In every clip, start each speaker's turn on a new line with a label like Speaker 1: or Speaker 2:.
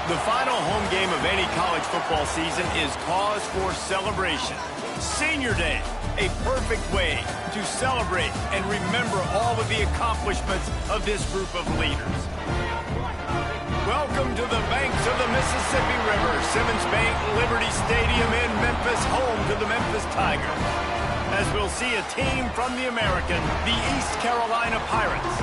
Speaker 1: The final home game of any college football season is cause for celebration. Senior Day, a perfect way to celebrate and remember all of the accomplishments of this group of leaders. Welcome to the banks of the Mississippi River, Simmons Bank Liberty Stadium in Memphis, home to the Memphis Tigers. As we'll see a team from the American, the East Carolina Pirates.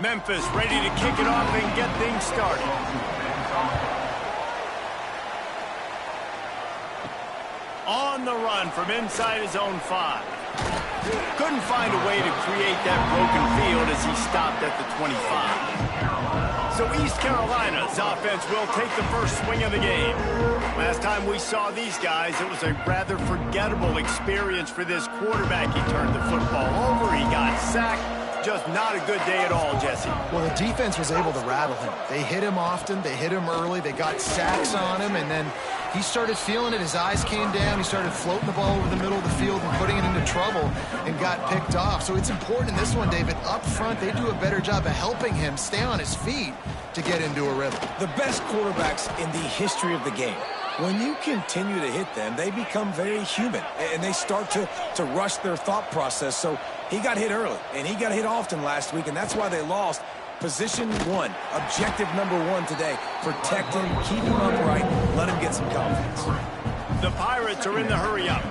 Speaker 1: Memphis ready to kick it off and get things started. On the run from inside his own 5. Couldn't find a way to create that broken field as he stopped at the 25. So East Carolina's offense will take the first swing of the game. Last time we saw these guys, it was a rather forgettable experience for this quarterback. He turned the football over, he got sacked. Just not a good day at all, Jesse.
Speaker 2: Well, the defense was able to rattle him. They hit him often, they hit him early, they got sacks on him, and then he started feeling it. His eyes came down. He started floating the ball over the middle of the field and putting it into trouble and got picked off. So it's important in this one, David. Up front, they do a better job of helping him stay on his feet to get into a rhythm.
Speaker 3: The best quarterbacks in the history of the game, when you continue to hit them, they become very human, and they start to rush their thought process. So he got hit early, and he got hit often last week, and that's why they lost. Position 1, objective number 1 today. Protect him, keep him upright, let him get some confidence.
Speaker 1: The Pirates are in the hurry-up.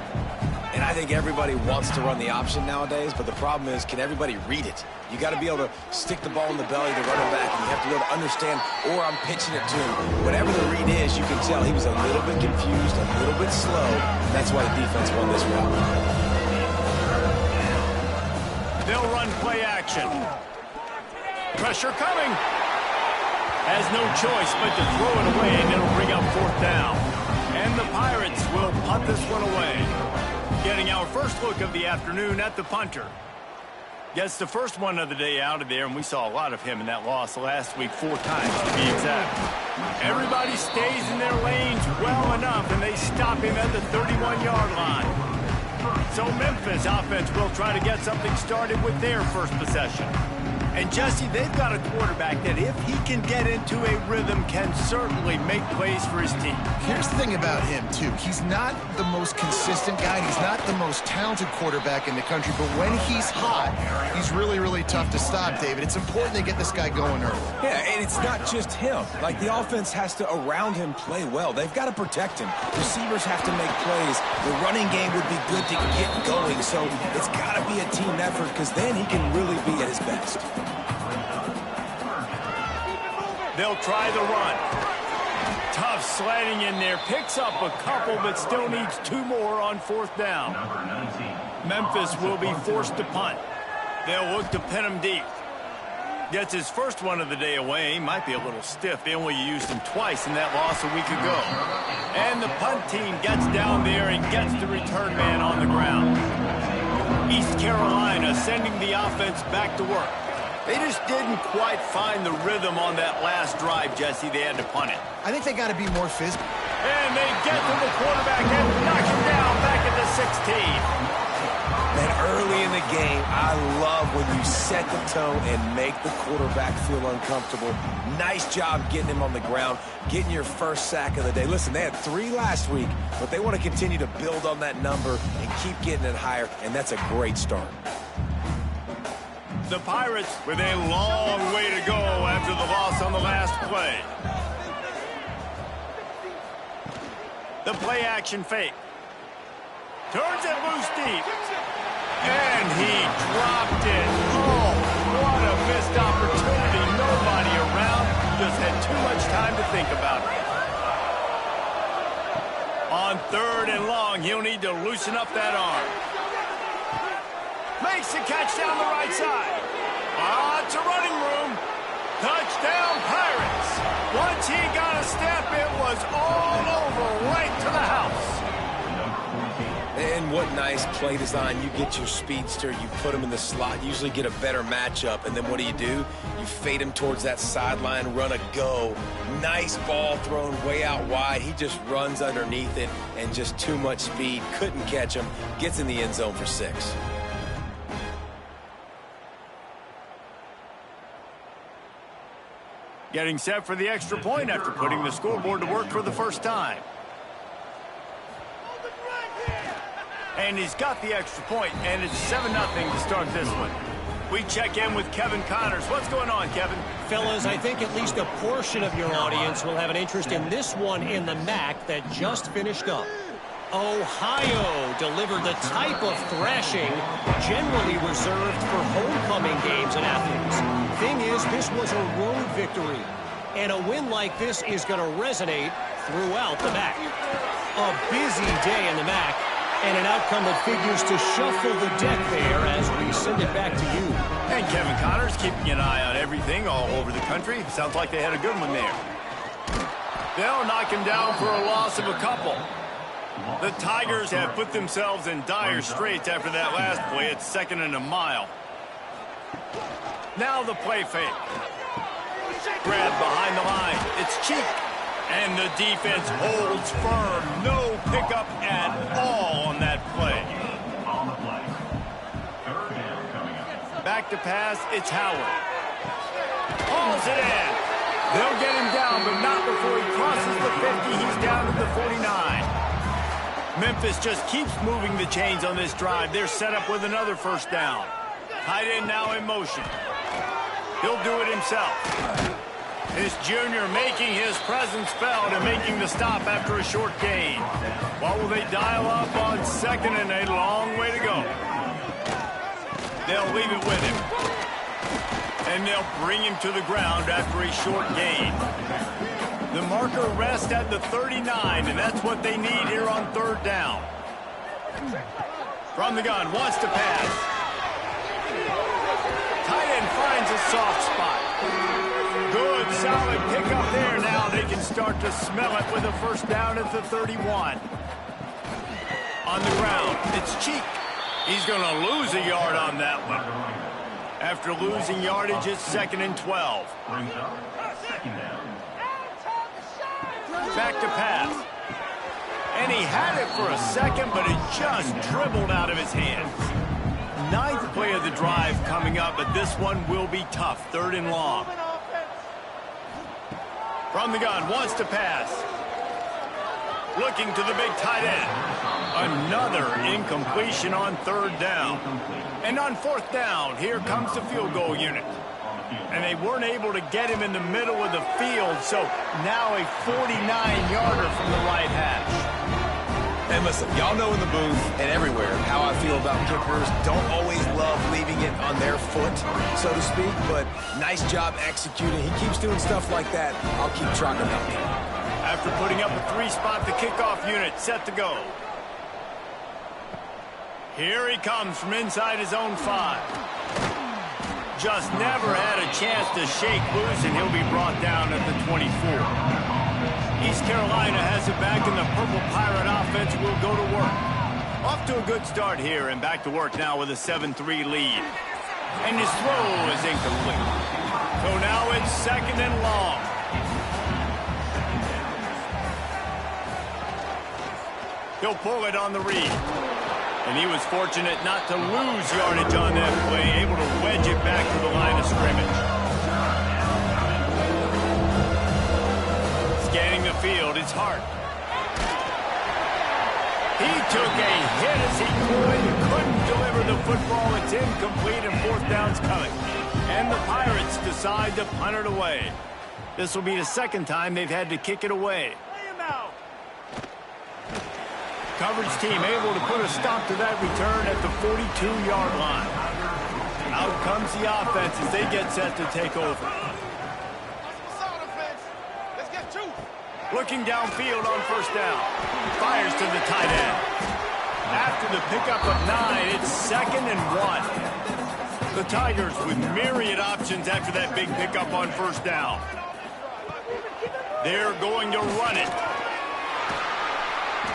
Speaker 3: And I think everybody wants to run the option nowadays, but the problem is, can everybody read it? You got to be able to stick the ball in the belly of the running back, and you have to be able to understand, or I'm pitching it to him. Whatever the read is, you can tell he was a little bit confused, a little bit slow. That's why the defense won this round.
Speaker 1: They'll run play action. Pressure coming. Has no choice but to throw it away, and it'll bring up 4th down. And the Pirates will punt this one away. Getting our first look of the afternoon at the punter. Gets the first one of the day out of there, and we saw a lot of him in that loss last week, 4 times to be exact. Everybody stays in their lanes well enough, and they stop him at the 31-yard line. So Memphis offense will try to get something started with their first possession. And Jesse, they've got a quarterback that if he can get into a rhythm can certainly make plays for his team.
Speaker 2: Here's the thing about him, too. He's not the most consistent guy. He's not the most talented quarterback in the country. But when he's hot, he's really, really tough to stop, David. It's important they get this guy going early.
Speaker 3: Yeah, and it's not just him. Like, the offense has to, around him, play well. They've got to protect him. Receivers have to make plays. The running game would be good to get going. So it's got to be a team effort, because then he can really be at his best.
Speaker 1: They'll try the run. Tough sliding in there. Picks up a couple, but still needs 2 more on 4th down. Memphis will be forced to punt. They'll look to pin him deep. Gets his first one of the day away. Might be a little stiff. They only used him twice in that loss a week ago. And the punt team gets down there and gets the return man on the ground. East Carolina sending the offense back to work. They just didn't quite find the rhythm on that last drive, Jesse. They had to punt it.
Speaker 2: I think they got to be more physical.
Speaker 1: And they get to the quarterback and knock him down back at the 16.
Speaker 3: And early in the game, I love when you set the tone and make the quarterback feel uncomfortable. Nice job getting him on the ground, getting your first sack of the day. Listen, they had 3 last week, but they want to continue to build on that number and keep getting it higher, and that's a great start.
Speaker 1: The Pirates with a long way to go after the loss on the last play. The play action fake. Turns it loose deep. And he dropped it. Oh, what a missed opportunity. Nobody around. Just had too much time to think about it. On 3rd and long, he'll need to loosen up that arm. Makes the catch down the right side. Lots of running room. Touchdown, Pirates. Once he got a step, it was all over right to the house.
Speaker 3: And Man, what nice play design. You get your speedster, you put him in the slot, usually get a better matchup, and then what do? You fade him towards that sideline, run a go. Nice ball thrown way out wide. He just runs underneath it, and just too much speed. Couldn't catch him. Gets in the end zone for 6.
Speaker 1: Getting set for the extra point after putting the scoreboard to work for the first time. And he's got the extra point, and it's 7-0 to start this one. We check in with Kevin Connors. What's going on, Kevin?
Speaker 4: Fellas, I think at least a portion of your audience will have an interest in this one in the MAC that just finished up. Ohio delivered the type of thrashing generally reserved for homecoming games in Athens. Thing is, this was a road victory, and a win like this is going to resonate throughout the MAC. A busy day in the MAC, and an outcome that figures to shuffle the deck there as we send it back to you.
Speaker 1: And Kevin Connors keeping an eye on everything all over the country. Sounds like they had a good one there. They'll knock him down for a loss of a couple. The Tigers have put themselves in dire straits after that last play. It's 2nd and a mile. Now the play fake. Grab behind the line. It's cheap. And the defense holds firm. No pickup at all on that play. Back to pass. It's Howard. Hauls it in. They'll get him down, but not before he crosses the 50. He's down to the 49. Memphis just keeps moving the chains on this drive. They're set up with another first down. Tight end now in motion. He'll do it himself. This junior making his presence felt and making the stop after a short gain. What will they dial up on 2nd and a long way to go? They'll leave it with him. And they'll bring him to the ground after a short gain. The marker rests at the 39, and that's what they need here on 3rd down. From the gun, wants to pass. Tight end finds a soft spot. Good, solid pickup there. Now they can start to smell it with a first down at the 31. On the ground, it's Cheek. He's going to lose a yard on that one. After losing yardage, it's 2nd and 12. Back to pass. And he had it for a second, but it just dribbled out of his hands. 9th play of the drive coming up, but this one will be tough. 3rd and long. From the gun, wants to pass. Looking to the big tight end. Another incompletion on 3rd down. And on 4th down, here comes the field goal unit. And they weren't able to get him in the middle of the field, so now a 49-yarder from the right hash.
Speaker 3: And listen, y'all know in the booth and everywhere how I feel about kickers. Don't always love leaving it on their foot, so to speak, but nice job executing. He keeps doing stuff like that. I'll keep tracking him.
Speaker 1: After putting up a 3-spot, the kickoff unit set to go. Here he comes from inside his own 5. Just never had a chance to shake loose, and he'll be brought down at the 24. East Carolina has it back, and the Purple Pirate offense will go to work. Off to a good start here, and back to work now with a 7-3 lead. And his throw is incomplete. So now it's 2nd and long. He'll pull it on the read. And he was fortunate not to lose yardage on that play, able to wedge it back to the line of scrimmage. Scanning the field, it's Hart. He took a hit as he couldn't deliver the football. It's incomplete, and 4th down's coming. And the Pirates decide to punt it away. This will be the 2nd time they've had to kick it away. Coverage team able to put a stop to that return at the 42-yard line. Out comes the offense as they get set to take over. Looking downfield on 1st down. Fires to the tight end. After the pickup of 9, it's 2nd and 1. The Tigers with myriad options after that big pickup on 1st down. They're going to run it.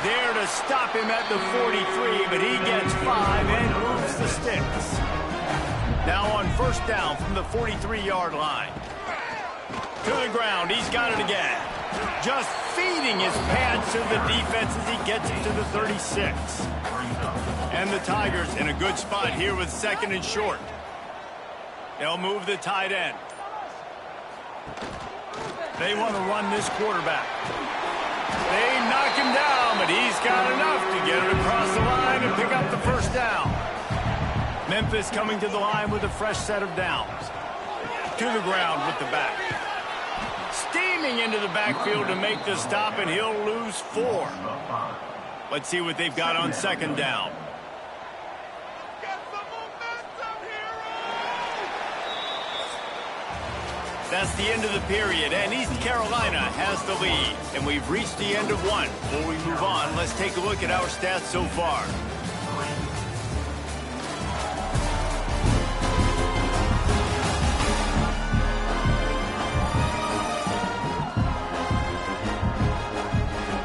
Speaker 1: There to stop him at the 43, but he gets 5 and moves the sticks. Now on first down from the 43-yard line. To the ground, he's got it again. Just feeding his pads to the defense as he gets it to the 36. And the Tigers in a good spot here with 2nd and short. They'll move the tight end. They want to run this quarterback. They knock him down, but he's got enough to get it across the line and pick up the first down. Memphis coming to the line with a fresh set of downs. To the ground with the back. Steaming into the backfield to make the stop, and he'll lose 4. Let's see what they've got on 2nd down. That's the end of the period, and East Carolina has the lead. And we've reached the end of one. Before we move on, let's take a look at our stats so far.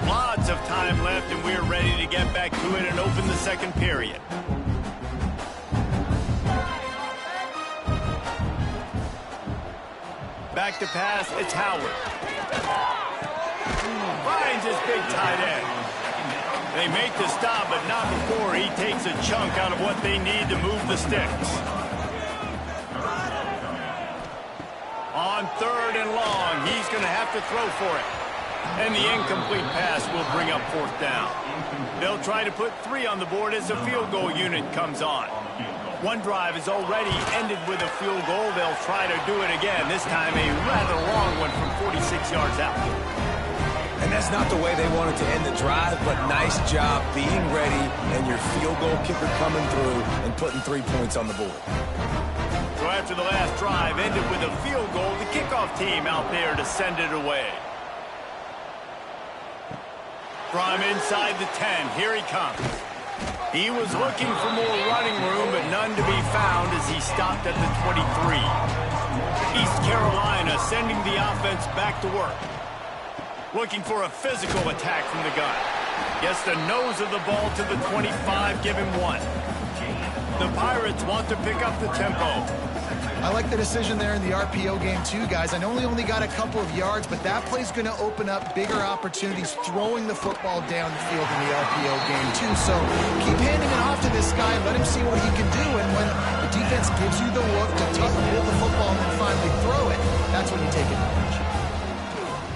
Speaker 1: Lots of time left, and we're ready to get back to it and open the 2nd period. Back to pass, it's Howard. Finds his big tight end. They make the stop, but not before he takes a chunk out of what they need to move the sticks. On 3rd and long, he's going to have to throw for it. And the incomplete pass will bring up 4th down. They'll try to put 3 on the board as the field goal unit comes on. One drive is already ended with a field goal. They'll try to do it again, this time a rather long one from 46 yards out.
Speaker 3: And that's not the way they wanted to end the drive, but nice job being ready and your field goal kicker coming through and putting 3 points on the board.
Speaker 1: So after the last drive ended with a field goal, the kickoff team out there to send it away. From inside the 10, here he comes. He was looking for more running room, but none to be found as he stopped at the 23. East Carolina sending the offense back to work. Looking for a physical attack from the gun. Gets the nose of the ball to the 25, give him 1. The Pirates want to pick up the tempo.
Speaker 2: I like the decision there in the RPO game too, guys. I know he only got a couple of yards, but that play's going to open up bigger opportunities throwing the football down the field in the RPO game too. So keep handing it off to this guy and let him see what he can do. And when the defense gives you the look to hold the football and then finally throw it, that's when you take advantage.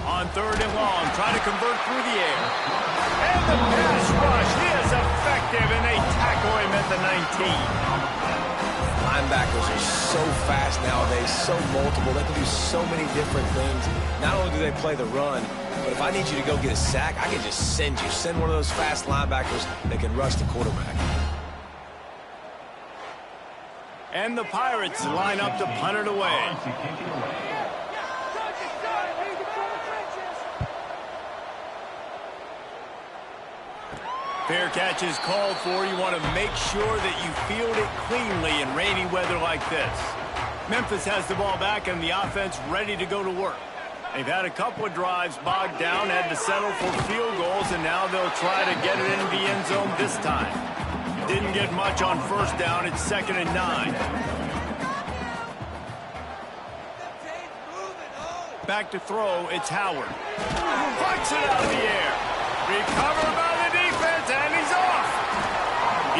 Speaker 1: On 3rd and long, try to convert through the air. And the pass rush is effective, and they tackle him at the 19.
Speaker 3: Linebackers are so fast nowadays, so multiple. They can do so many different things. Not only do they play the run, but if I need you to go get a sack, I can just send you. Send one of those fast linebackers that can rush the quarterback.
Speaker 1: And the Pirates line up to punt it away. Fair catch is called for. You want to make sure that you field it cleanly in rainy weather like this. Memphis has the ball back and the offense ready to go to work. They've had a couple of drives bogged down, had to settle for field goals, and now they'll try to get it into the end zone this time. Didn't get much on first down. It's 2nd and 9. Back to throw, it's Howard. Puts it out of the air. Recovered by the defense, and he's off.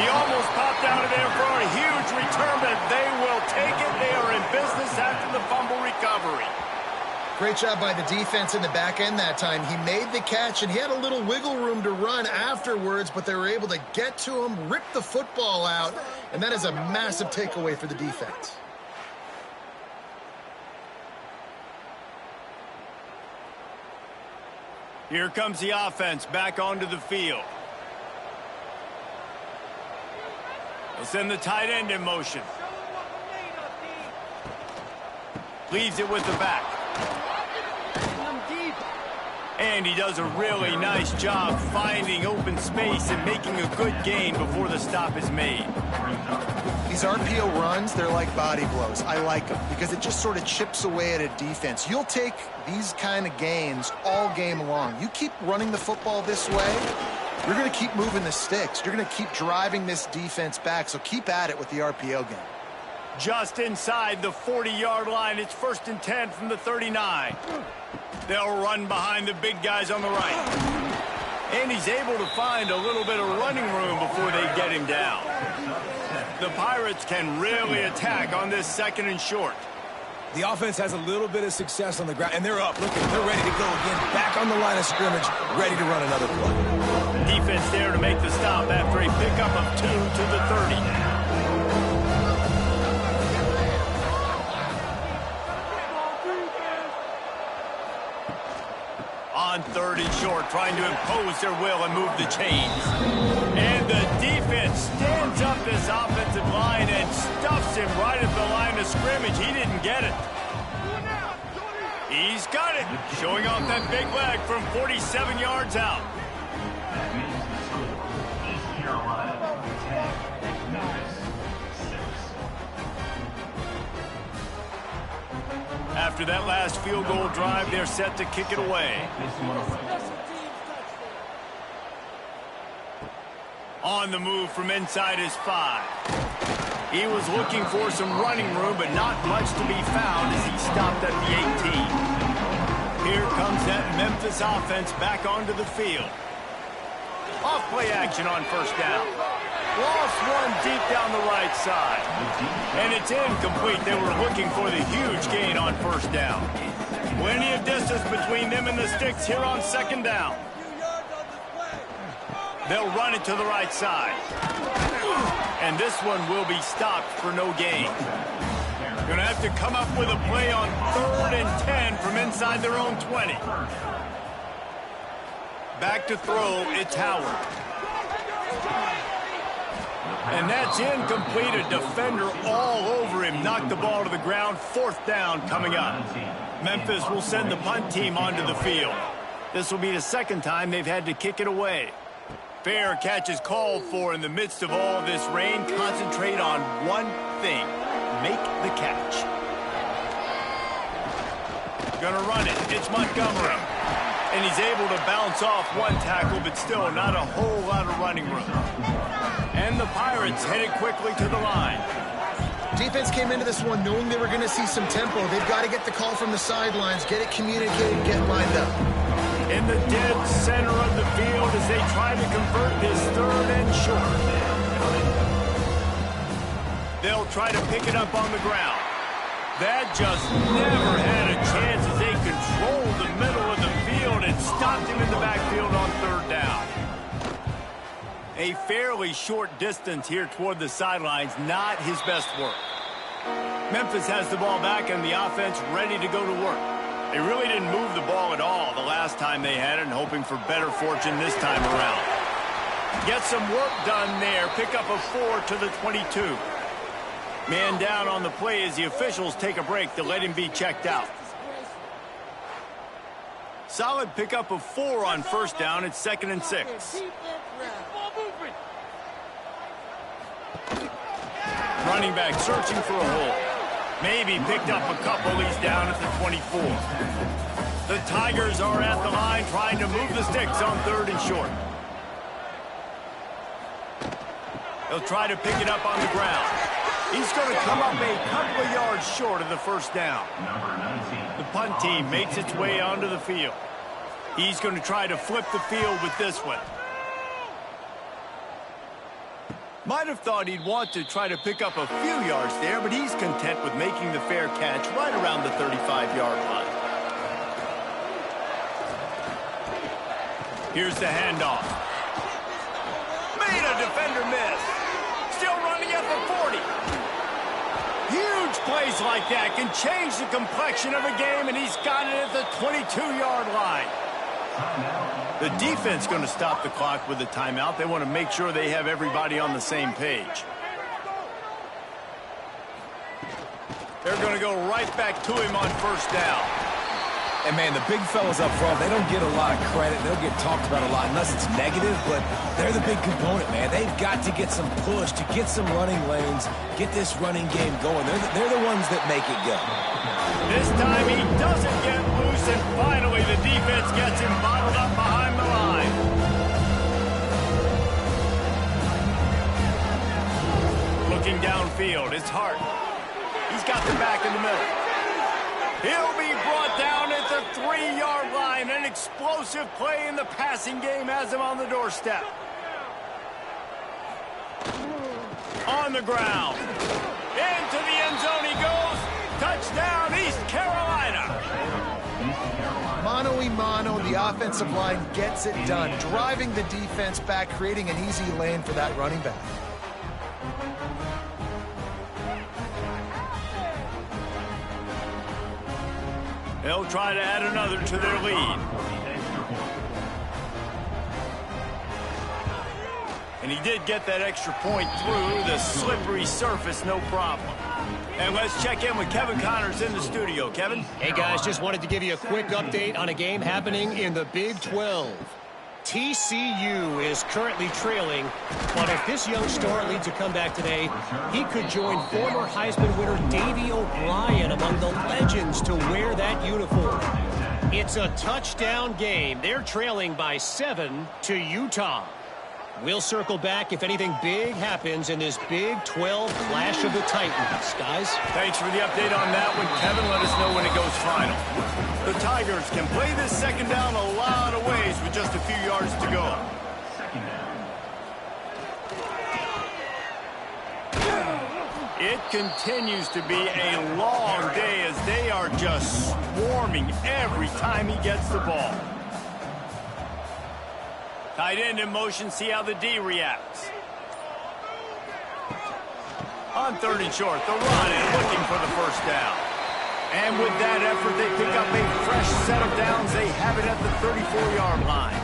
Speaker 1: He almost popped out of there for a huge return, but they will take it. They are in business after the fumble recovery.
Speaker 2: Great job by the defense in the back end that time. He made the catch, and he had a little wiggle room to run afterwards, but they were able to get to him, rip the football out, and that is a massive takeaway for the defense.
Speaker 1: Here comes the offense back onto the field. They'll send the tight end in motion. Leaves it with the back. And he does a really nice job finding open space and making a good gain before the stop is made.
Speaker 2: These RPO runs, they're like body blows. I like them because it just sort of chips away at a defense. You'll take these kind of gains all game long. You keep running the football this way, You're going to keep moving the sticks. You're going to keep driving this defense back, so keep at it with the RPO game.
Speaker 1: Just inside the 40-yard line. It's 1st and 10 from the 39. They'll run behind the big guys on the right. And he's able to find a little bit of running room before they get him down. The Pirates can really attack on this 2nd and short.
Speaker 3: The offense has a little bit of success on the ground, and they're up. Look, they're ready to go again. Back on the line of scrimmage, ready to run another play.
Speaker 1: Defense there to make the stop after a pickup of 2 to the 30. On 3rd and short, trying to impose their will and move the chains. And the defense stands up this offensive line and stuffs him right at the line of scrimmage. He didn't get it. He's got it, showing off that big leg from 47 yards out. After that last field goal drive, they're set to kick it away. On the move from inside his 5. He was looking for some running room, but not much to be found as he stopped at the 18. Here comes that Memphis offense back onto the field. Off-play action on 1st down. Lost one deep down the right side. And it's incomplete. They were looking for the huge gain on 1st down. Plenty of distance between them and the sticks here on 2nd down. They'll run it to the right side. And this one will be stopped for no gain. Going to have to come up with a play on 3rd and 10 from inside their own 20. Back to throw, it's Howard. And that's incomplete. A defender all over him. Knocked the ball to the ground. 4th down coming up. Memphis will send the punt team onto the field. This will be the 2nd time they've had to kick it away. Fair catch is called for in the midst of all this rain. Concentrate on one thing. Make the catch. Gonna run it. It's Montgomery. And he's able to bounce off one tackle, but still not a whole lot of running room. And the Pirates headed quickly to the line.
Speaker 2: Defense came into this one knowing they were going to see some tempo. They've got to get the call from the sidelines, get it communicated, get lined up.
Speaker 1: In the dead center of the field as they try to convert this 3rd and short. They'll try to pick it up on the ground. That just never had a chance as they controlled the middle of the field and stopped him in the backfield on 3rd down. A fairly short distance here toward the sidelines, not his best work. Memphis has the ball back and the offense ready to go to work. They really didn't move the ball at all the last time they had it, and hoping for better fortune this time around. Get some work done there. Pick up a 4 to the 22. Man down on the play as the officials take a break to let him be checked out. Solid pickup of 4 on 1st down. It's 2nd and 6. Running back searching for a hole. Maybe picked up a couple. He's down at the 24. The Tigers are at the line trying to move the sticks on 3rd and short. They'll try to pick it up on the ground. He's going to come up a couple of yards short of the 1st down. The punt team makes its way onto the field. He's going to try to flip the field with this one. Might have thought he'd want to try to pick up a few yards there, but he's content with making the fair catch right around the 35-yard line. Here's the handoff. Made a defender miss. Still running at the 40. Huge plays like that can change the complexion of a game, and he's got it at the 22-yard line. The defense going to stop the clock with a timeout. They want to make sure they have everybody on the same page. They're going to go right back to him on 1st down.
Speaker 3: And, man, the big fellas up front, they don't get a lot of credit. They'll get talked about a lot unless it's negative, but they're the big component, man. They've got to get some push, to get some running lanes, get this running game going. They're the ones that make it go.
Speaker 1: This time he doesn't get loose, and finally the defense gets him bottled up behind the line. Looking downfield, it's Hart. He's got the back in the middle. He'll be brought down at the 3-yard line. An explosive play in the passing game has him on the doorstep. On the ground. Into the end zone he goes. Touchdown, East Carolina.
Speaker 2: Mano-a-mano, the offensive line gets it done, driving the defense back, creating an easy lane for that running back.
Speaker 1: They'll try to add another to their lead. And he did get that extra point through the slippery surface, no problem. And let's check in with Kevin Connors in the studio. Kevin?
Speaker 4: Hey, guys, just wanted to give you a quick update on a game happening in the Big 12. TCU is currently trailing, but if this young star leads a comeback today, he could join former Heisman winner Davey O'Brien among the legends to wear that uniform. It's a touchdown game. They're trailing by 7 to Utah. We'll circle back if anything big happens in this Big 12 clash of the Titans. Guys?
Speaker 1: Thanks for the update on that one, Kevin. Let us know when it goes final. The Tigers can play this second down a lot of ways with just a few yards to go. It continues to be a long day as they are just swarming every time he gets the ball. Tight end in motion, see how the D reacts. On 3rd and short, the run and looking for the first down. And with that effort, they pick up a fresh set of downs. They have it at the 34-yard line.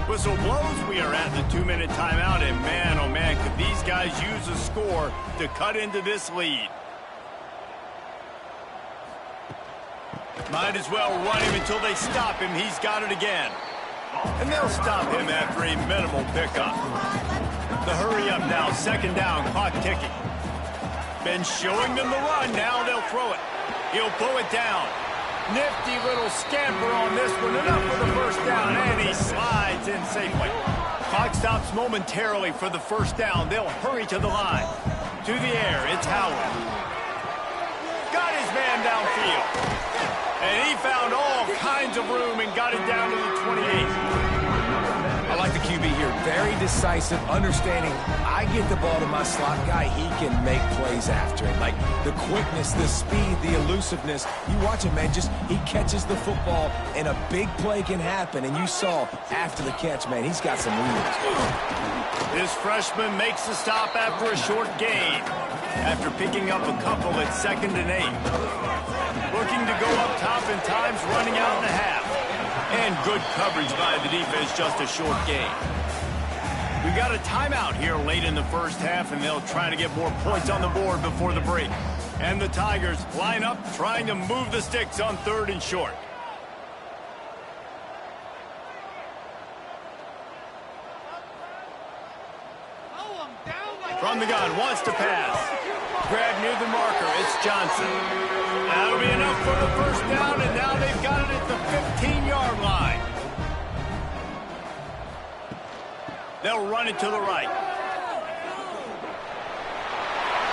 Speaker 1: Whistle blows, we are at the 2-minute timeout, and man, oh man, could these guys use a score to cut into this lead. Might as well run him until they stop him. He's got it again. And they'll stop him after a minimal pickup. The hurry up now, 2nd down, clock ticking. Been showing them the run, now they'll throw it. He'll pull it down. Nifty little scamper on this one, enough for the first down, and he slides in safely. Clock stops momentarily for the first down. They'll hurry to the line. To the air, it's Howard. Got his man downfield. And he found all kinds of room and got it down to the 28.
Speaker 3: I like the QB here. Very decisive, understanding I get the ball to my slot guy, he can make plays after it. Like the quickness, the speed, the elusiveness. You watch him, man, just he catches the football and a big play can happen. And you saw after the catch, man, he's got some wheels.
Speaker 1: This freshman makes the stop after a short gain. After picking up a couple at 2nd and 8. Looking to go up top in times, running out and a half. And good coverage by the defense, just a short gain. We got a timeout here late in the first half, and they'll try to get more points on the board before the break. And the Tigers line up, trying to move the sticks on 3rd and short. From the gun, wants to pass. Grab near the marker, it's Johnson. That'll be enough for the first down, and now they've got it at the 15-yard line. They'll run it to the right.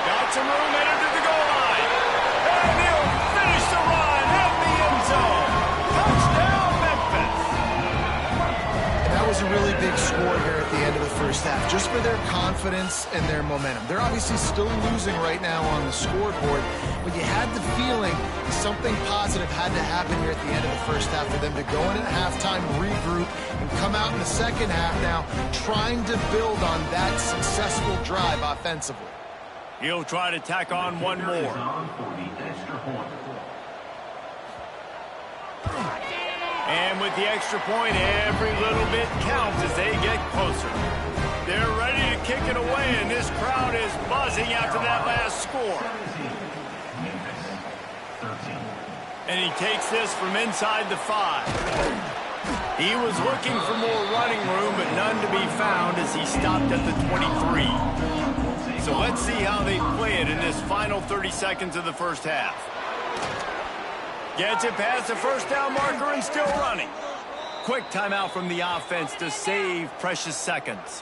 Speaker 1: Got some room headed to the goal line. And he'll finish the run at the end zone. Touchdown, Memphis.
Speaker 2: And that was a really big score here at the end of the first half, just for their confidence and their momentum. They're obviously still losing right now on the scoreboard, but you had the feeling something positive had to happen here at the end of the first half for them to go in at halftime, regroup, and come out in the second half now trying to build on that successful drive offensively.
Speaker 1: He'll try to tack on one more. And with the extra point, every little bit counts as they get closer. They're ready to kick it away, and this crowd is buzzing after that last score. And he takes this from inside the 5. He was looking for more running room, but none to be found as he stopped at the 23. So let's see how they play it in this final 30 seconds of the first half. Gets it past the first down marker and still running. Quick timeout from the offense to save precious seconds.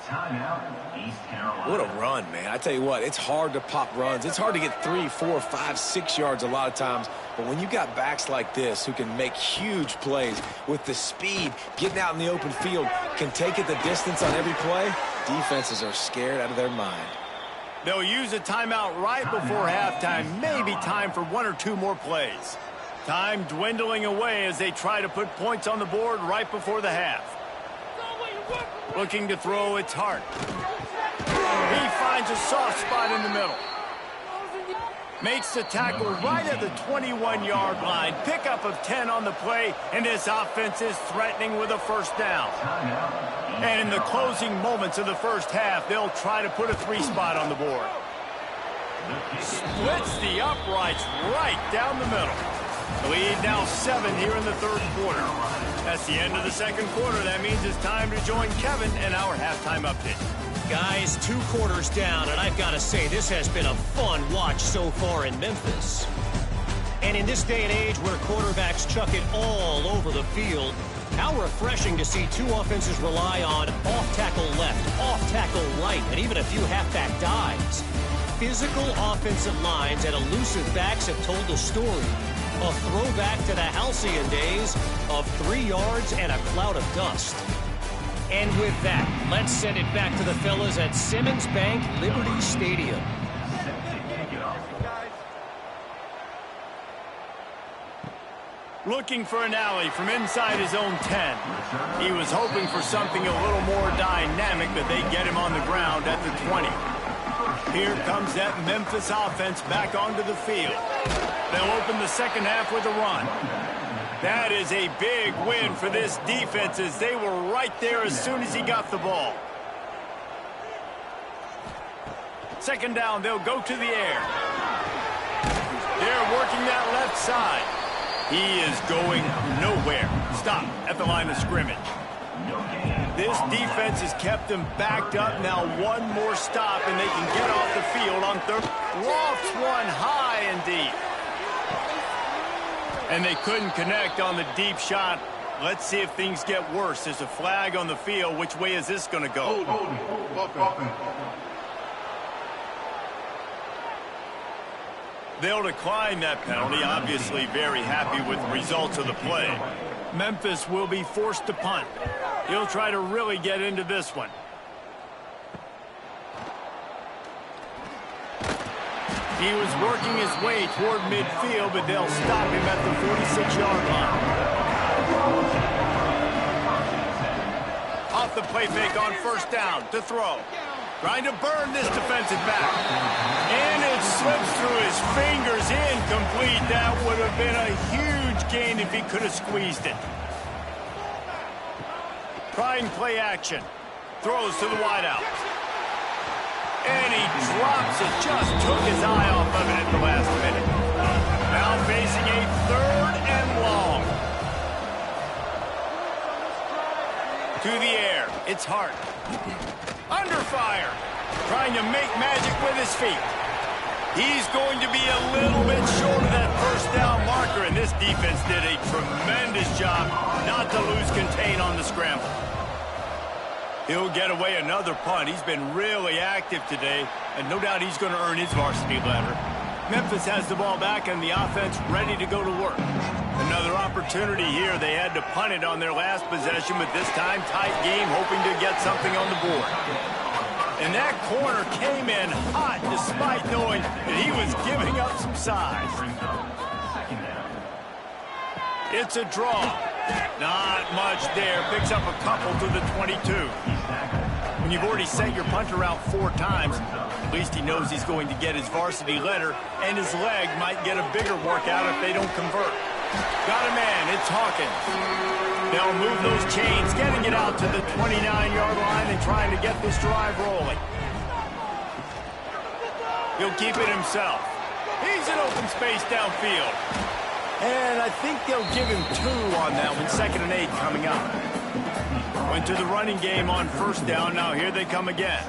Speaker 3: What a run, man. I tell you what, it's hard to pop runs. It's hard to get 3, 4, 5, 6 yards a lot of times. But when you got backs like this who can make huge plays with the speed, getting out in the open field, can take it the distance on every play, defenses are scared out of their mind.
Speaker 1: They'll use a timeout right before halftime. Maybe time for 1 or 2 more plays. Time dwindling away as they try to put points on the board right before the half. Looking to throw, it's Hart. He finds a soft spot in the middle. Makes the tackle right at the 21-yard line. Pickup of 10 on the play, and this offense is threatening with a first down. And in the closing moments of the first half, they'll try to put a 3 spot on the board. Splits the uprights right down the middle. The lead now 7 here in the third quarter. That's the end of the second quarter. That means it's time to join Kevin in our halftime update.
Speaker 4: Guys, 2 quarters down, and I've got to say, this has been a fun watch so far in Memphis. And in this day and age where quarterbacks chuck it all over the field, how refreshing to see 2 offenses rely on off-tackle left, off-tackle right, and even a few halfback dives. Physical offensive lines and elusive backs have told the story. A throwback to the halcyon days of 3 yards and a cloud of dust. And with that, let's send it back to the fellas at Simmons Bank Liberty Stadium.
Speaker 1: Looking for an alley from inside his own 10. He was hoping for something a little more dynamic, but they get him on the ground at the 20. Here comes that Memphis offense back onto the field. They'll open the second half with a run. That is a big win for this defense as they were right there as soon as he got the ball. Second down, they'll go to the air. They're working that left side. He is going nowhere. Stop at the line of scrimmage. This defense has kept them backed up. Now one more stop and they can get off the field on third. Lofts one high and deep. And they couldn't connect on the deep shot. Let's see if things get worse. There's a flag on the field. Which way is this going to go? They'll decline that penalty. Obviously very happy with the results of the play. Memphis will be forced to punt. He'll try to really get into this one. He was working his way toward midfield, but they'll stop him at the 46-yard line. Off the play fake on first down to throw. Trying to burn this defensive back. And it slips through his fingers, incomplete. That would have been a huge gain if he could have squeezed it. Trying play action. Throws to the wideout. And he drops it. Just took his eye off of it at the last minute. Now facing a third and long. To the air. It's Hart. Under fire. Trying to make magic with his feet. He's going to be a little bit short of that first down marker, and this defense did a tremendous job not to lose contain on the scramble. He'll get away another punt. He's been really active today, and no doubt he's going to earn his varsity letter. Memphis has the ball back and the offense ready to go to work. Another opportunity here. They had to punt it on their last possession, but this time tight game, hoping to get something on the board. And that corner came in hot despite knowing that he was giving up some size. It's a draw. Not much there. Picks up a couple to the 22. When you've already sent your punter out 4 times, at least he knows he's going to get his varsity letter, and his leg might get a bigger workout if they don't convert. Got a man. It's Hawkins. They'll move those chains, getting it out to the 29-yard line and trying to get this drive rolling. He'll keep it himself. He's in open space downfield. And I think they'll give him 2 on that one. 2nd and 8 coming up. Went to the running game on first down. Now here they come again.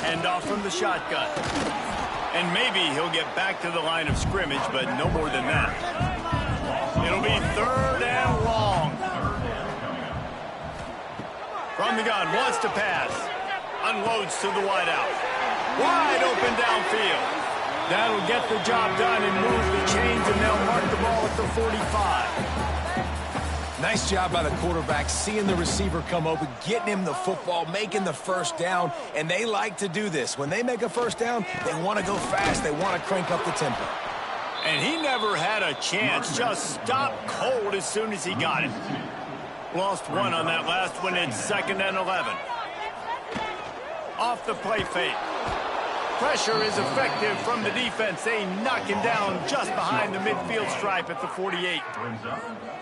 Speaker 1: Hand off from the shotgun. And maybe he'll get back to the line of scrimmage, but no more than that. It'll be 3rd and long. From the gun, wants to pass. Unloads to the wideout. Wide open downfield. That'll get the job done and move the chains, and they'll mark the ball at the 45.
Speaker 3: Nice job by the quarterback, seeing the receiver come open, getting him the football, making the first down, and they like to do this. When they make a first down, they want to go fast. They want to crank up the tempo.
Speaker 1: And he never had a chance, just stopped cold as soon as he got it. Lost one on that last one. It's 2nd and 11. Off the play fake. Pressure is effective from the defense. They knock him down just behind the midfield stripe at the 48.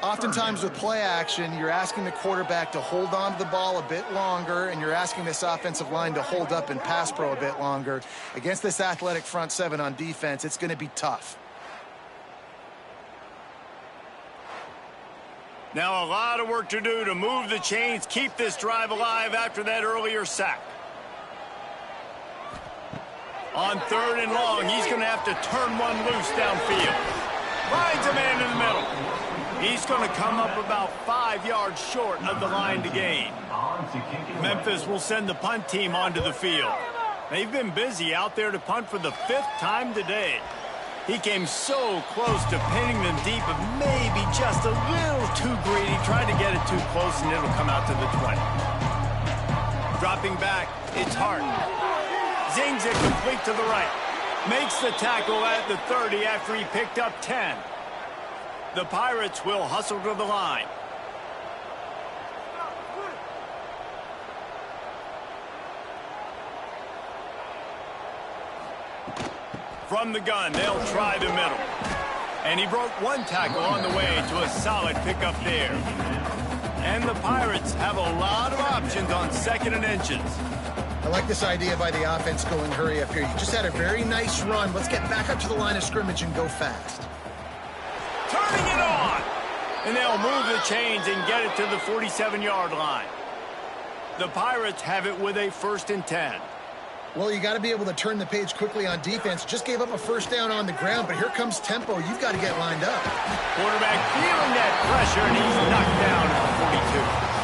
Speaker 2: Oftentimes with play action, you're asking the quarterback to hold on to the ball a bit longer, and you're asking this offensive line to hold up in pass pro a bit longer. Against this athletic front seven on defense, it's going to be tough.
Speaker 1: Now a lot of work to do to move the chains, keep this drive alive after that earlier sack. On 3rd and long, he's going to have to turn one loose downfield. Finds a man in the middle. He's going to come up about 5 yards short of the line to gain. Memphis will send the punt team onto the field. They've been busy out there to punt for the 5th time today. He came so close to pinning them deep, but maybe just a little too greedy. Tried to get it too close, and it'll come out to the 20. Dropping back, it's Hart. Zings it complete to the right. Makes the tackle at the 30 after he picked up 10. The Pirates will hustle to the line. From the gun, they'll try the middle. And he broke one tackle on the way to a solid pickup there. And the Pirates have a lot of options on 2nd and inches.
Speaker 2: I like this idea by the offense going hurry up here. You just had a very nice run. Let's get back up to the line of scrimmage and go fast.
Speaker 1: Turning it on! And they'll move the chains and get it to the 47-yard line. The Pirates have it with a 1st and 10.
Speaker 2: Well, you got to be able to turn the page quickly on defense. Just gave up a first down on the ground, but here comes tempo. You've got to get lined up.
Speaker 1: Quarterback feeling that pressure, and he's knocked down at the 42.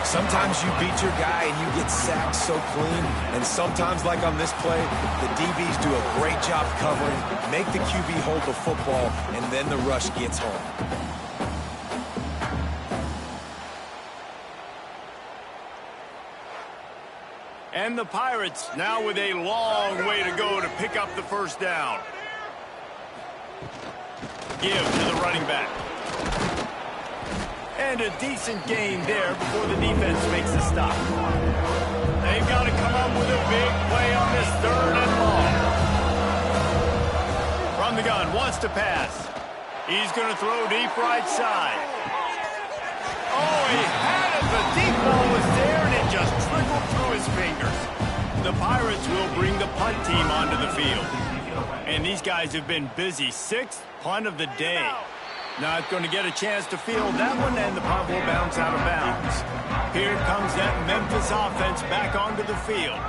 Speaker 3: Sometimes you beat your guy and you get sacked so clean, and sometimes, like on this play, the DBs do a great job covering, make the QB hold the football, and then the rush gets home.
Speaker 1: And the Pirates now with a long way to go to pick up the first down. Give to the running back. And a decent gain there before the defense makes a stop. They've got to come up with a big play on this 3rd and long. From the gun, wants to pass. He's going to throw deep right side. Oh, he had it. The deep ball was there, and it just trickled through his fingers. The Pirates will bring the punt team onto the field. And these guys have been busy. 6th punt of the day. Not going to get a chance to field that one, and the punt will bounce out of bounds. Here comes that Memphis offense back onto the field.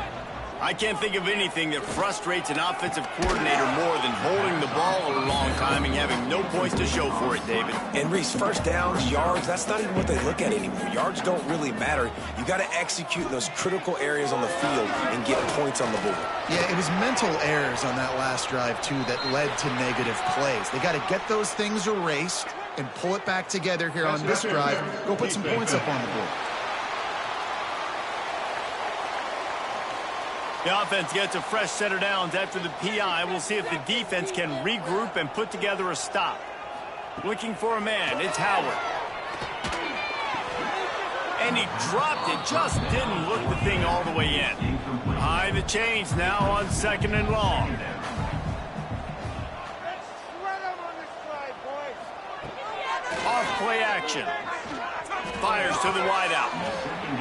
Speaker 1: I can't think of anything that frustrates an offensive coordinator more than holding the ball a long time and having no points to show for it, David.
Speaker 3: And Reese, first downs, yards, that's not even what they look at anymore. Yards don't really matter. You got to execute those critical areas on the field and get points on the board.
Speaker 2: Yeah, it was mental errors on that last drive, too, that led to negative plays. They got to get those things erased and pull it back together here on this drive. Go put some points up on the board.
Speaker 1: The offense gets a fresh set of downs after the PI. We'll see if the defense can regroup and put together a stop. Looking for a man. It's Howard. And he dropped it. Just didn't look the thing all the way in. High the chains now on 2nd and long. Off play action. Fires to the wideout.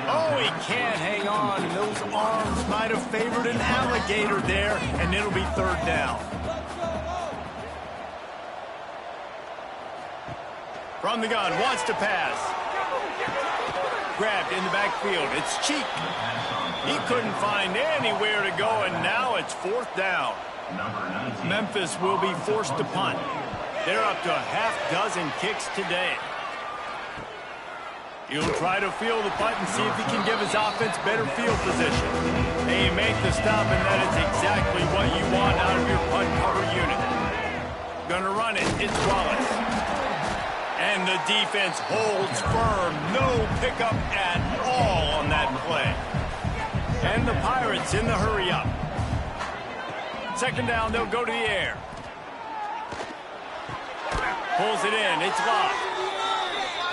Speaker 1: Oh, he can't hang on. Those arms might have favored an alligator there, and it'll be 3rd down. From the gun, wants to pass. Grabbed in the backfield. It's Cheek. He couldn't find anywhere to go, and now it's 4th down. Memphis will be forced to punt. They're up to a half dozen kicks today. He'll try to field the punt and see if he can give his offense better field position. They make the stop, and that is exactly what you want out of your punt cover unit. Gonna run it. It's Wallace. And the defense holds firm. No pickup at all on that play. And the Pirates in the hurry up. Second down, they'll go to the air. Pulls it in. It's locked.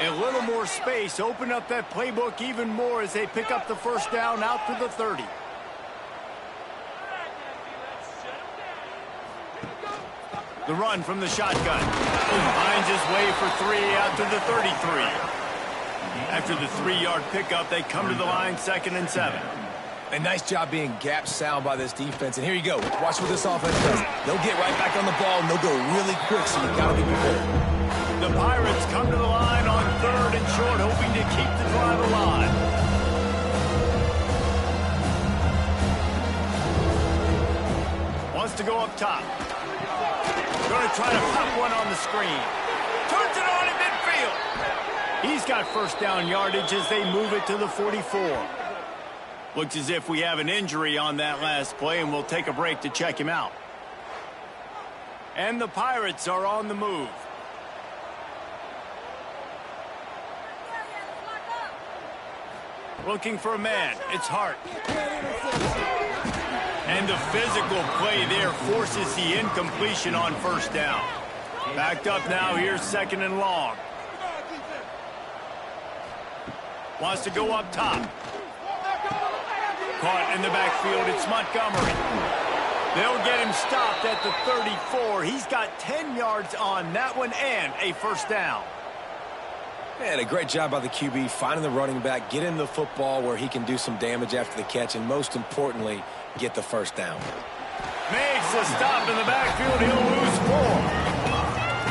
Speaker 1: A little more space. Open up that playbook even more as they pick up the first down out to the 30. The run from the shotgun. Finds his way for 3 out to the 33. After the 3-yard pickup, they come to the line 2nd and 7.
Speaker 3: A nice job being gap sound by this defense. And here you go. Watch what this offense does. They'll get right back on the ball, and they'll go really quick, so you got to be prepared.
Speaker 1: The Pirates come to the line on 3rd and short, hoping to keep the drive alive. Wants to go up top. Going to try to pop one on the screen. Turns it on in midfield. He's got first down yardage as they move it to the 44. Looks as if we have an injury on that last play, and we'll take a break to check him out. And the Pirates are on the move. Looking for a man. It's Hart. And the physical play there forces the incompletion on first down. Backed up now. Here's 2nd and long. Wants to go up top. Caught in the backfield. It's Montgomery. They'll get him stopped at the 34. He's got 10 yards on that one and a first down.
Speaker 3: And a great job by the QB finding the running back, getting the football where he can do some damage after the catch, and most importantly, get the first down.
Speaker 1: Makes a stop in the backfield. He'll lose 4.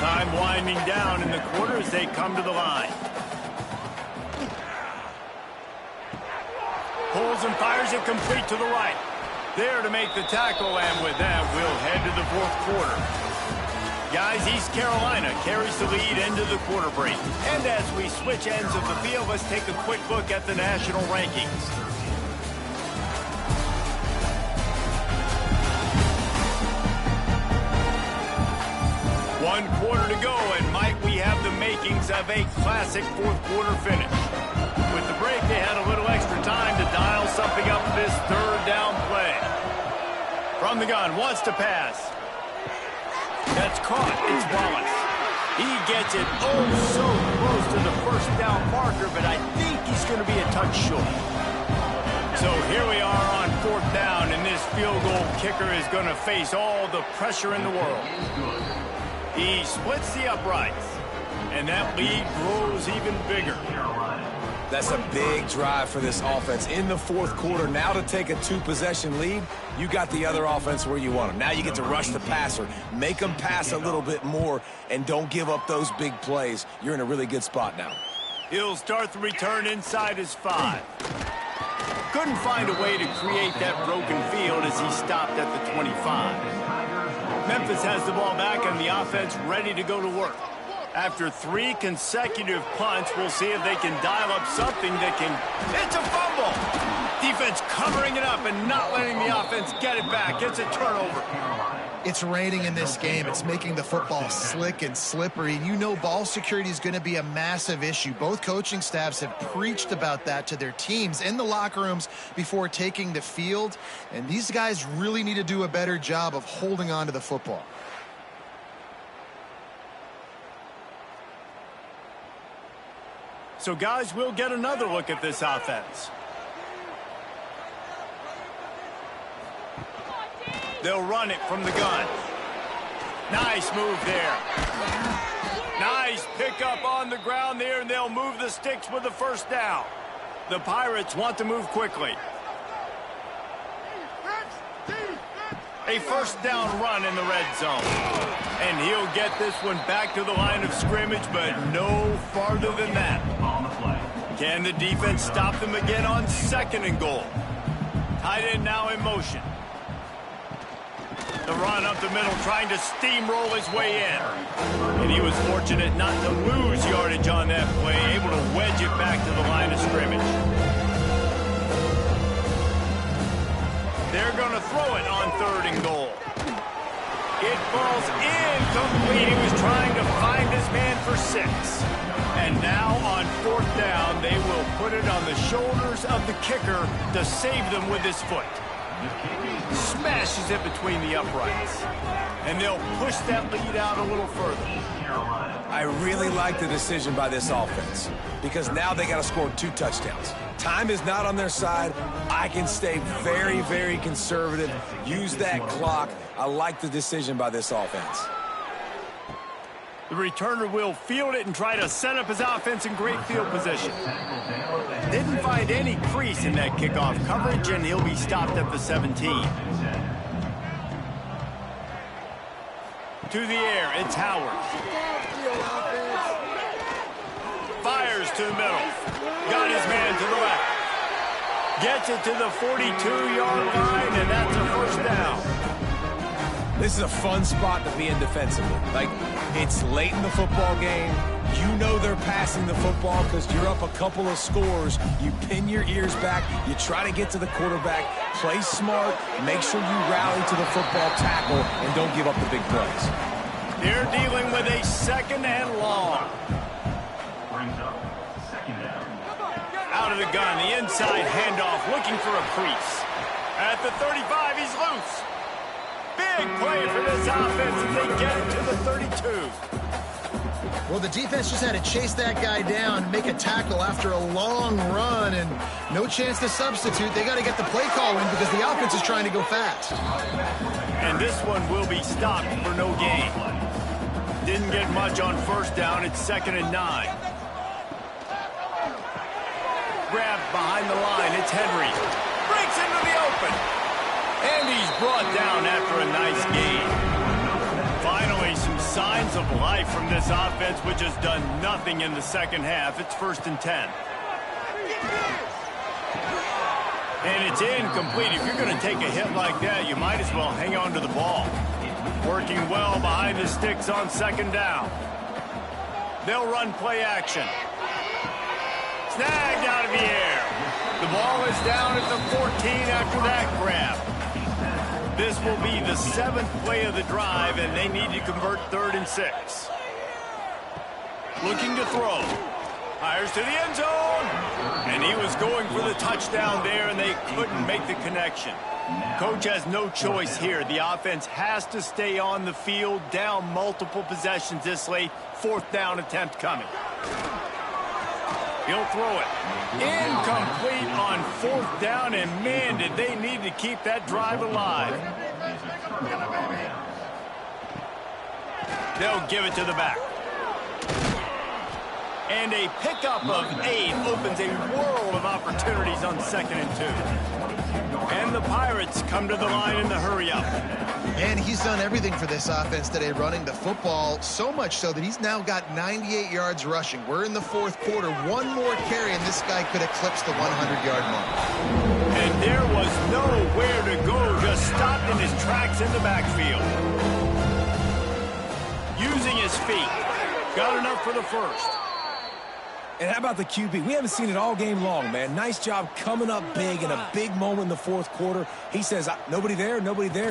Speaker 1: Time winding down in the quarter as they come to the line. Pulls and fires it complete to the right. There to make the tackle, and with that, we'll head to the 4th quarter. Guys, East Carolina carries the lead into the quarter break. And as we switch ends of the field, let's take a quick look at the national rankings. One quarter to go, and might we have the makings of a classic 4th quarter finish. With the break, they had a little extra time to dial something up for this 3rd down play. From the gun, wants to pass. That's caught. It's Wallace. He gets it so close to the first down marker, but I think he's going to be a touch short. So here we are on 4th down, and this field goal kicker is going to face all the pressure in the world. He splits the uprights, and that lead grows even bigger.
Speaker 3: That's a big drive for this offense in the 4th quarter. Now to take a 2-possession lead, you got the other offense where you want them. Now you get to rush the passer, make them pass a little bit more, and don't give up those big plays. You're in a really good spot now.
Speaker 1: He'll start the return inside his 5. Couldn't find a way to create that broken field as he stopped at the 25. Memphis has the ball back and the offense ready to go to work. After 3 consecutive punts, we'll see if they can dial up something that can... It's a fumble! Defense covering it up and not letting the offense get it back. It's a turnover.
Speaker 2: It's raining in this game. It's making the football slick and slippery. You know ball security is going to be a massive issue. Both coaching staffs have preached about that to their teams in the locker rooms before taking the field. And these guys really need to do a better job of holding on to the football.
Speaker 1: So, guys, we'll get another look at this offense. They'll run it from the gun. Nice move there. Nice pickup on the ground there, and they'll move the sticks with the first down. The Pirates want to move quickly. A first down run in the red zone. And he'll get this one back to the line of scrimmage, but no farther than that. Can the defense stop them again on 2nd and goal? Tight end now in motion. The the run up the middle, trying to steamroll his way in. And he was fortunate not to lose yardage on that play, able to wedge it back to the line of scrimmage. They're going to throw it on 3rd and goal. It falls incomplete. He was trying to find his man for 6. And now on 4th down, they will put it on the shoulders of the kicker to save them with his foot. Smashes it between the uprights. And they'll push that lead out a little further.
Speaker 3: I really like the decision by this offense because now they got to score 2 touchdowns. Time is not on their side. I can stay very, very conservative. Use that clock. I like the decision by this offense.
Speaker 1: The returner will field it and try to set up his offense in great field position. Didn't find any crease in that kickoff coverage, and he'll be stopped at the 17. To the air, it's Howard. Fires to the middle. Got his man to the left. Gets it to the 42-yard line, and that's a 1st down.
Speaker 3: This is a fun spot to be in defensively. Like, it's late in the football game. You know they're passing the football because you're up a couple of scores. You pin your ears back. You try to get to the quarterback. Play smart. Make sure you rally to the football tackle and don't give up the big plays.
Speaker 1: They're dealing with a 2nd and long. Out of the gun, the inside handoff, looking for a crease. At the 35, he's loose. Big play for this offense as they get it to the 32.
Speaker 2: Well, the defense just had to chase that guy down, make a tackle after a long run, and no chance to substitute. They got to get the play call in because the offense is trying to go fast.
Speaker 1: And this one will be stopped for no gain. Didn't get much on 1st down. It's 2nd and 9. Grabbed behind the line. It's Henry. Breaks into the open. And he's brought down after a nice gain. Finally, some signs of life from this offense, which has done nothing in the 2nd half. It's 1st and 10. And it's incomplete. If you're going to take a hit like that, you might as well hang on to the ball. Working well behind the sticks on 2nd down. They'll run play action. Snagged out of the air. The ball is down at the 14 after that grab. This will be the 7th play of the drive, and they need to convert 3rd and 6. Looking to throw. Fires to the end zone. And he was going for the touchdown there, and they couldn't make the connection. Coach has no choice here. The offense has to stay on the field, down multiple possessions this late. 4th down attempt coming. He'll throw it. Incomplete on 4th down, and man, did they need to keep that drive alive. They'll give it to the back. And a pickup of 8 opens a world of opportunities on 2nd and 2. And the Pirates come to the line in the hurry-up.
Speaker 2: And he's done everything for this offense today, running the football, so much so that he's now got 98 yards rushing. We're in the 4th quarter. One more carry, and this guy could eclipse the 100-yard mark.
Speaker 1: And there was nowhere to go, just stopped in his tracks in the backfield. Using his feet. Got enough for the 1st.
Speaker 3: And how about the QB? We haven't seen it all game long, man. Nice job coming up big in a big moment in the 4th quarter. He says, nobody there,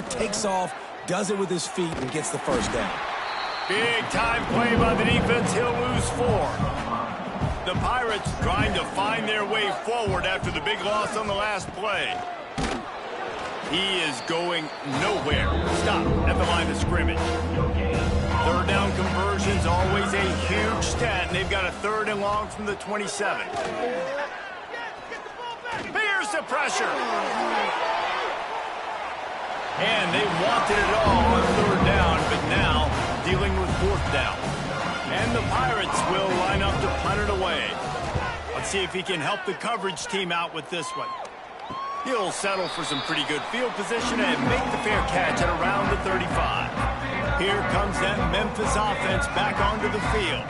Speaker 3: takes off, does it with his feet, and gets the 1st down.
Speaker 1: Big time play by the defense. He'll lose 4. The Pirates trying to find their way forward after the big loss on the last play. He is going nowhere. Stop at the line of scrimmage. 3rd down conversions, always a huge stat, and they've got a 3rd and long from the 27. Here's the pressure. And they wanted it all on 3rd down, but now dealing with 4th down. And the Pirates will line up to punt it away. Let's see if he can help the coverage team out with this one. He'll settle for some pretty good field position and make the fair catch at around the 35. Here comes that Memphis offense back onto the field.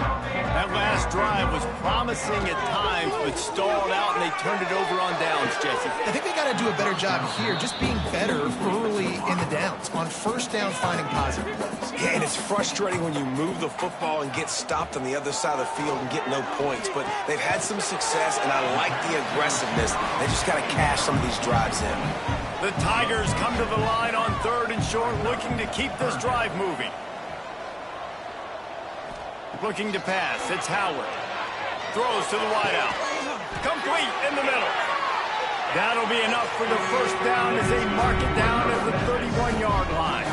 Speaker 1: That last drive was promising at times, but stalled out, and they turned it over on downs, Jesse.
Speaker 2: I think they got to do a better job here, just being better early in the downs. On first down, finding positive plays.
Speaker 3: Yeah, and it's frustrating when you move the football and get stopped on the other side of the field and get no points. But they've had some success, and I like the aggressiveness. They just got to cash some of these drives in.
Speaker 1: The Tigers come to the line on 3rd and short, looking to keep this drive moving. Looking to pass. It's Howard. Throws to the wideout. Complete in the middle. That'll be enough for the first down as they mark it down at the 31-yard line.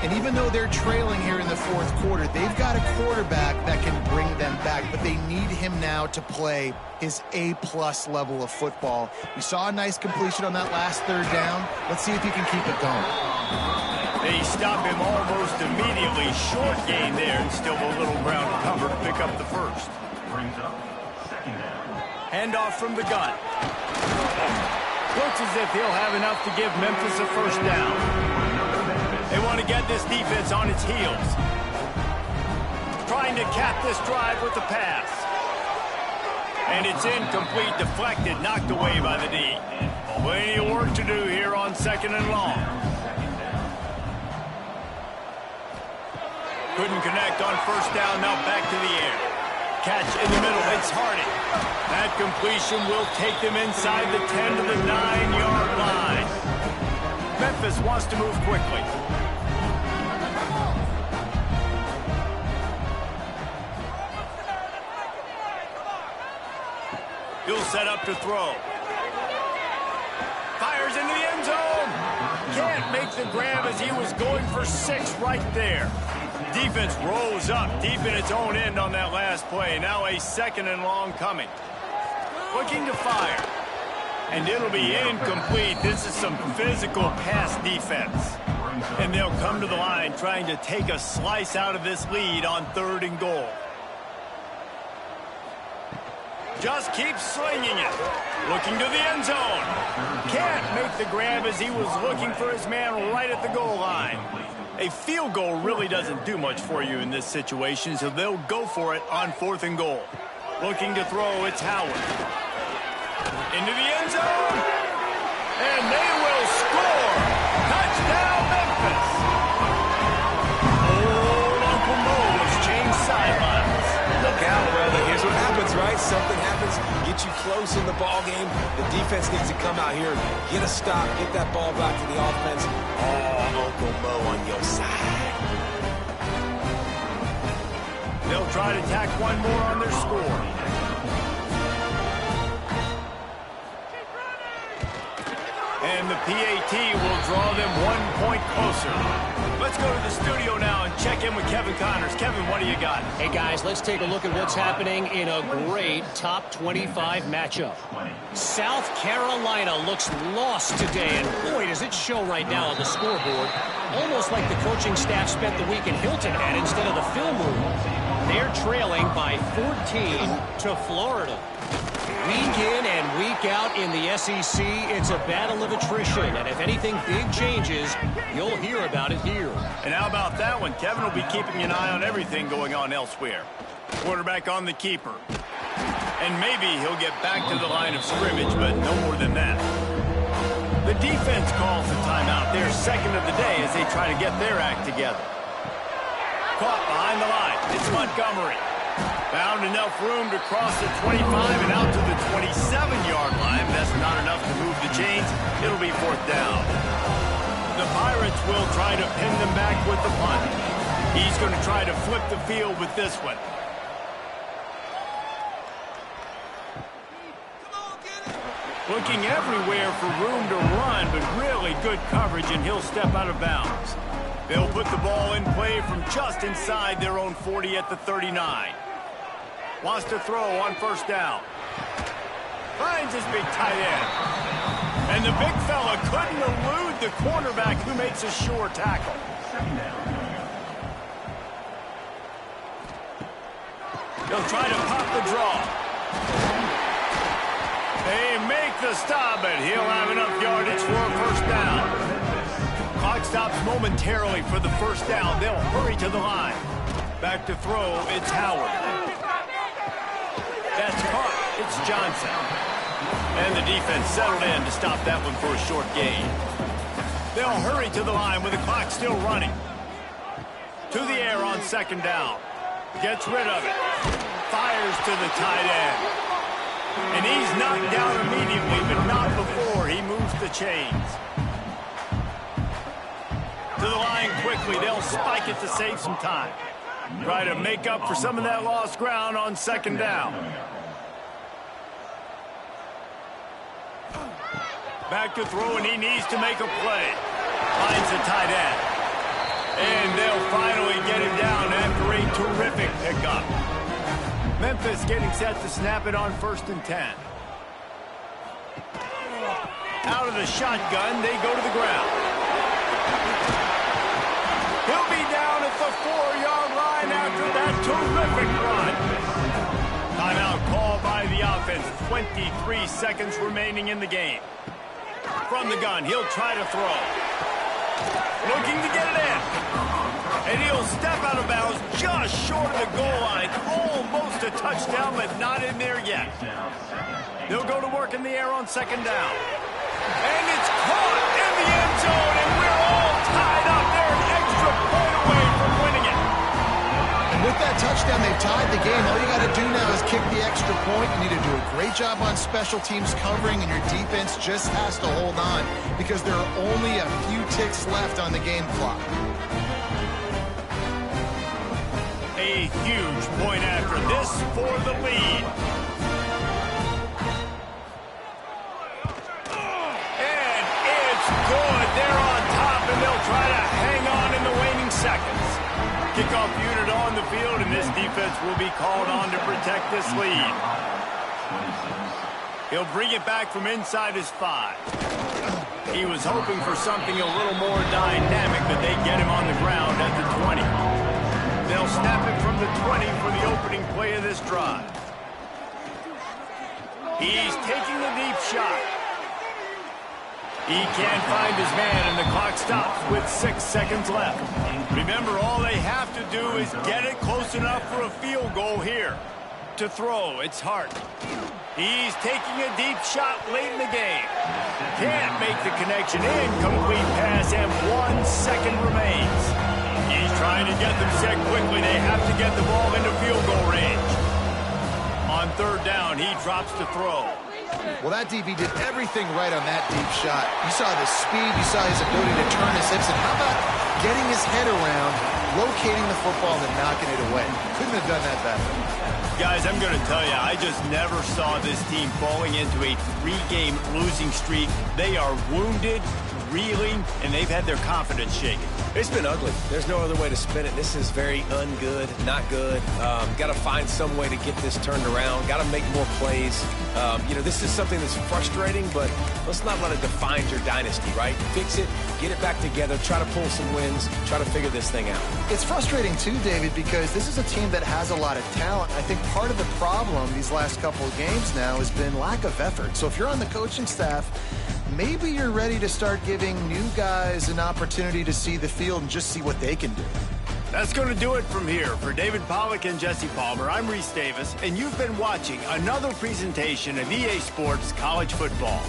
Speaker 2: And even though they're trailing here in the fourth quarter, they've got a quarterback that can bring them back, but they need him now to play his A-plus level of football. We saw a nice completion on that last 3rd down. Let's see if he can keep it going.
Speaker 1: They stop him almost immediately. Short gain there, and still a little ground to cover to pick up the first.
Speaker 5: Brings up 2nd down.
Speaker 1: Handoff from the gun. Looks as if he'll have enough to give Memphis a first down. They want to get this defense on its heels. Trying to cap this drive with the pass. And it's incomplete, deflected, knocked away by the D. Plenty of work to do here on 2nd and long. Couldn't connect on first down, now back to the air. Catch in the middle, it's Harding. That completion will take them inside the 10 to the 9-yard line. Memphis wants to move quickly. He'll set up to throw. Fires into the end zone. Can't make the grab as he was going for 6 right there. Defense rolls up deep in its own end on that last play. Now a 2nd and long coming. Looking to fire. And it'll be incomplete. This is some physical pass defense. And they'll come to the line trying to take a slice out of this lead on 3rd and goal. Just keeps slinging it. Looking to the end zone. Can't make the grab as he was looking for his man right at the goal line. A field goal really doesn't do much for you in this situation, so they'll go for it on 4th and goal. Looking to throw, it's Howard. Into the end zone. And they will score. Touchdown, Memphis. Old Uncle Mo has changed sidelines.
Speaker 3: Look out, brother. Here's what happens, right? Something happens, get you close in the ball game. The defense needs to come out here, get a stop, get that ball back to the offense. Oh, Uncle Mo on your side.
Speaker 1: They'll try to tack one more on their score. And the PAT will draw them 1 point closer. Let's go to the studio now and check in with Kevin Connors. Kevin, what do you got?
Speaker 4: Hey, guys, let's take a look at what's happening in a great top 25 matchup. South Carolina looks lost today, and boy, does it show right now on the scoreboard. Almost like the coaching staff spent the week in Hilton Head instead of the film room. They're trailing by 14 to Florida. Week in and week out in the SEC, it's a battle of attrition. And if anything big changes, you'll hear about it here.
Speaker 1: And how about that one? Kevin will be keeping an eye on everything going on elsewhere. Quarterback on the keeper. And maybe he'll get back to the line of scrimmage, but no more than that. The defense calls the timeout. They're 2nd of the day as they try to get their act together. Caught behind the line. It's Montgomery. Found enough room to cross the 25 and out to the 27-yard line. That's not enough to move the chains. It'll be 4th down. The Pirates will try to pin them back with the punt. He's going to try to flip the field with this one. Looking everywhere for room to run, but really good coverage, and he'll step out of bounds. They'll put the ball in play from just inside their own 40 at the 39. Wants to throw on 1st down. Finds his big tight end. And the big fella couldn't elude the cornerback who makes a sure tackle. They'll try to pop the draw. They make the stop, but he'll have enough yardage for a 1st down. Clock's stops momentarily for the first down. They'll hurry to the line. Back to throw, it's Howard. That's caught. It's Johnson. And the defense settled in to stop that one for a short gain. They'll hurry to the line with the clock still running. To the air on second down. Gets rid of it. Fires to the tight end. And he's knocked down immediately, but not before he moves the chains. To the line quickly. They'll spike it to save some time. Try to make up for some of that lost ground on second down. Back to throw, and he needs to make a play. Finds the tight end. And they'll finally get him down after a terrific pickup. Memphis getting set to snap it on 1st and 10. Out of the shotgun, they go to the ground. He'll be down at the 4-yard line after that terrific run. Timeout called by the offense. 23 seconds remaining in the game. From the gun, he'll try to throw. Looking to get it in. And he'll step out of bounds just short of the goal line. Almost a touchdown, but not in there yet. They'll go to work in the air on second down. And it's caught in the end zone, and we're all tied up. They're an extra point away from winning it.
Speaker 2: And with that touchdown, they've tied the game. All you got to do now is kick the extra point. You need to do a great job on special teams covering, and your defense just has to hold on because there are only a few ticks left on the game clock.
Speaker 1: A huge point after this for the lead. And it's good. They're on top, and they'll try to hang on in the waning seconds. Kickoff unit on the field, and this defense will be called on to protect this lead. He'll bring it back from inside his 5. He was hoping for something a little more dynamic, but they get him on the ground at the 20. They'll snap it from the 20 for the opening play of this drive. He's taking the deep shot. He can't find his man, and the clock stops with 6 seconds left. Remember, all they have to do is get it close enough for a field goal here. To throw, it's Hart. He's taking a deep shot late in the game. Can't make the connection. Incomplete pass, and 1 second remains. He's trying to get them set quickly. They have to get the ball into field goal range. On third down, he drops to throw.
Speaker 2: Well, that DB did everything right on that deep shot. You saw the speed, you saw his ability to turn his hips, and how about getting his head around, locating the football, and then knocking it away? Couldn't have done that better.
Speaker 1: Guys, I'm going to tell you, I just never saw this team falling into a 3-game losing streak. They are wounded, reeling, and they've had their confidence shaken.
Speaker 3: It's been ugly. There's no other way to spin it. This is very ungood, not good. Got to find some way to get this turned around. Got to make more plays. This is something that's frustrating, but let's not let it define your dynasty, right? Fix it, get it back together, try to pull some wins, try to figure this thing out.
Speaker 2: It's frustrating too, David, because this is a team that has a lot of talent. I think part of the problem these last couple of games now has been lack of effort. So if you're on the coaching staff, maybe you're ready to start giving new guys an opportunity to see the field and just see what they can do.
Speaker 1: That's going to do it from here. For David Pollack and Jesse Palmer, I'm Reese Davis, and you've been watching another presentation of EA Sports College Football.